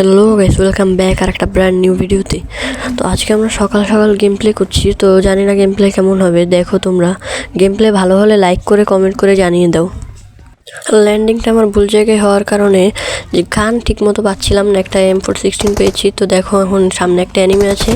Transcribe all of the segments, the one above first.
Hello guys, welcome back আর একটা brand new ভিডিওতে। তো আজকে আমরা সকাল সকাল গেম প্লে করছি। তো জানি না গেম প্লে কেমন হবে, দেখো তোমরা। গেম প্লে ভালো হলে লাইক করে কমেন্ট করে জানিয়ে দাও। ল্যান্ডিংটা আমার ভুল জায়গায় হওয়ার কারণে যে গান ঠিক মতো পাচ্ছিলাম না, একটা M416 পেয়েছি। তো দেখো এখন সামনে একটা অ্যানিমে আছে।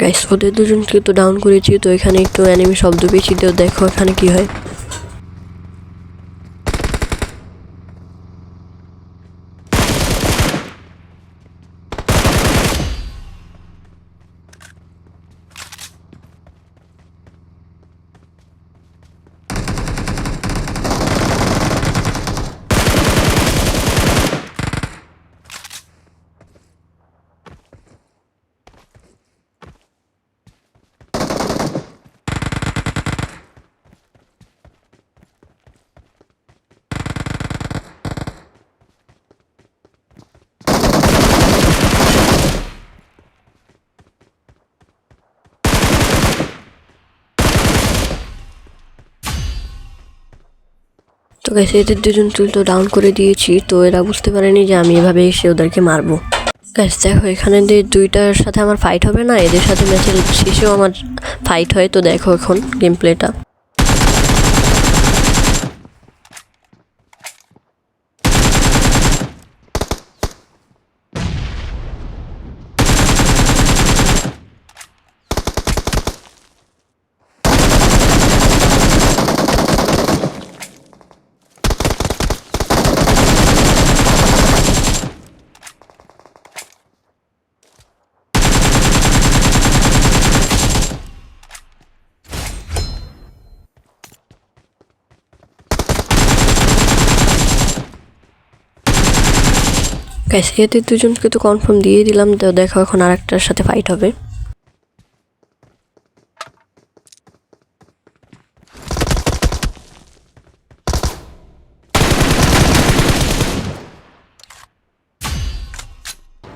গাইস, ওদের দুজনকে তো ডাউন করেছি। তো এখানে একটু অ্যানিমে শব্দ পেয়েছি, তো দেখো এখানে কি হয়। তো গাইস, এদের দুজনকে তো ডাউন করে দিয়েছি। তো এরা বুঝতে পারেনি যে আমি এভাবে এসে ওদেরকে মারবো। গাইস দেখো, এখানে যে দুইটার সাথে আমার ফাইট হবে না, এদের সাথে ম্যাচের শেষেও আমার ফাইট হয়। তো দেখো এখন গেম প্লেটা। গাইস এদের দুজনকে তো কনফার্ম দিয়ে দিলাম। তো দেখো এখন আরেকটার সাথে ফাইট হবে।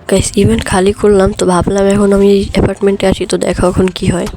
গাইস ইভেন্ট খালি করলাম, তো ভাবলাম এখন আমি অ্যাপার্টমেন্টে আসি। তো দেখো এখন কি হয়।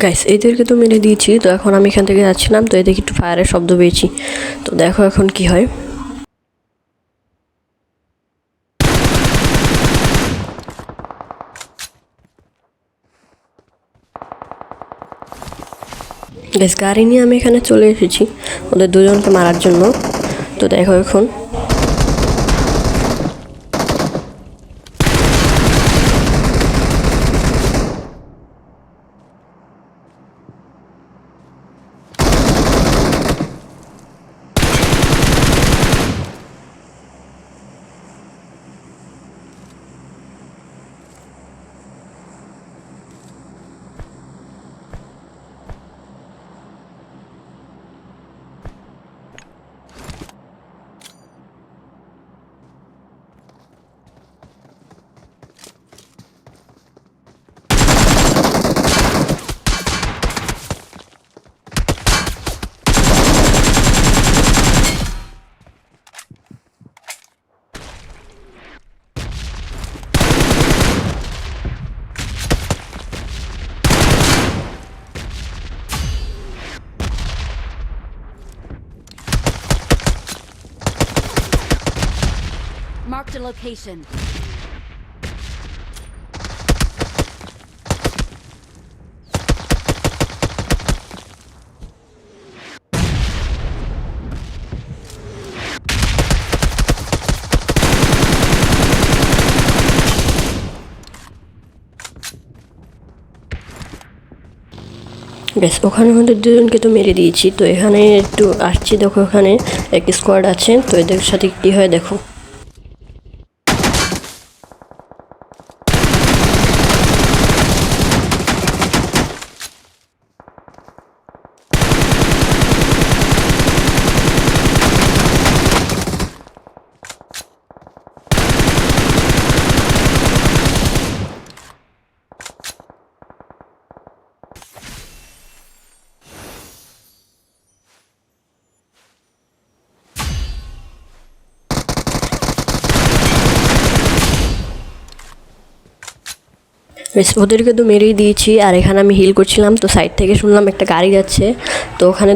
গাইস এদেরকে তো মেরে দিয়েছি। তো এখন আমি এখান থেকে যাচ্ছিলাম, তো এদিকে একটু ফায়ারের শব্দ পেয়েছি। তো দেখো এখন কি হয়। গাইস গাড়ি নিয়ে আমি এখানে চলে এসেছি ওদের দুজনকে মারার জন্য। তো দেখো এখন। Marked a location. বেশ, ওখানে আমাদের দুজনকে তো মেরে দিয়েছি। তো এখানে একটু আসছি, দেখো এখানে এক স্কোয়াড আছে, তো এদের সাথে কী হয় দেখো। বেশ, ওদেরকে তো মেরেই দিয়েছি। আর এখানে আমি হিল করছিলাম, তো সাইড থেকে শুনলাম একটা গাড়ি যাচ্ছে। তো ওখানে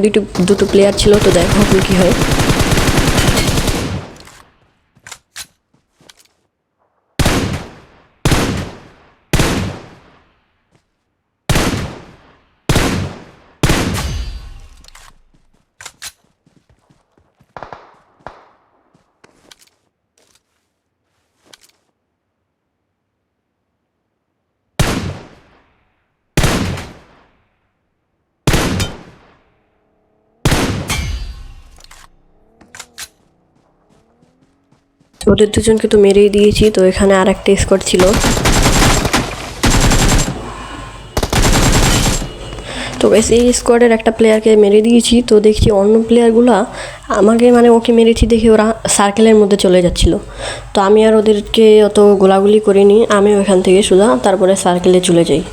দুটো প্লেয়ার ছিল, তো দেখো এখন কী হয়। ওদের দুজনকে তো মেরেই দিয়েছি। তো এখানে আর একটা স্কোয়াড ছিল। তো বেশ, এই স্কোয়াডের একটা প্লেয়ারকে মেরে দিয়েছি। তো দেখছি অন্য প্লেয়ারগুলো আমাকে ওকে মেরেছি দেখে ওরা সার্কেলের মধ্যে চলে যাচ্ছিল। তো আমি আর ওদেরকে অত গোলাগুলি করিনি, আমি ওখান থেকে সোজা তারপরে সার্কেলে চলে যাই।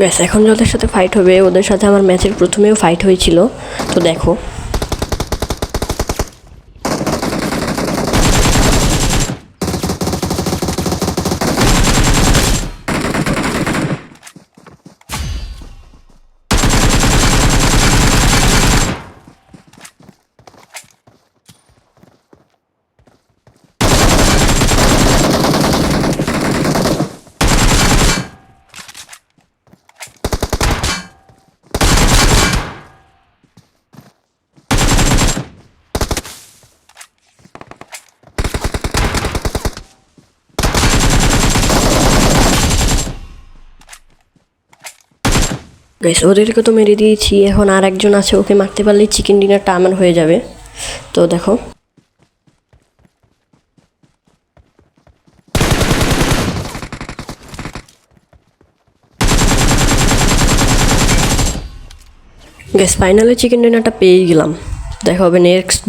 ব্যাস, এখন যাদের সাথে ফাইট হবে ওদের সাথে আমার ম্যাচের প্রথমেও ফাইট হয়েছিল। তো দেখো, গাইস ওদেরকে তো মেরে দিয়েছি। এখন আর একজন আছে, ওকে মারতে পারলেই চিকেন ডিনারটা আমার হয়ে যাবে। তো দেখো, গাইস ফাইনালি চিকেন ডিনারটা পেয়ে গেলাম। দেখা হবে নেক্সট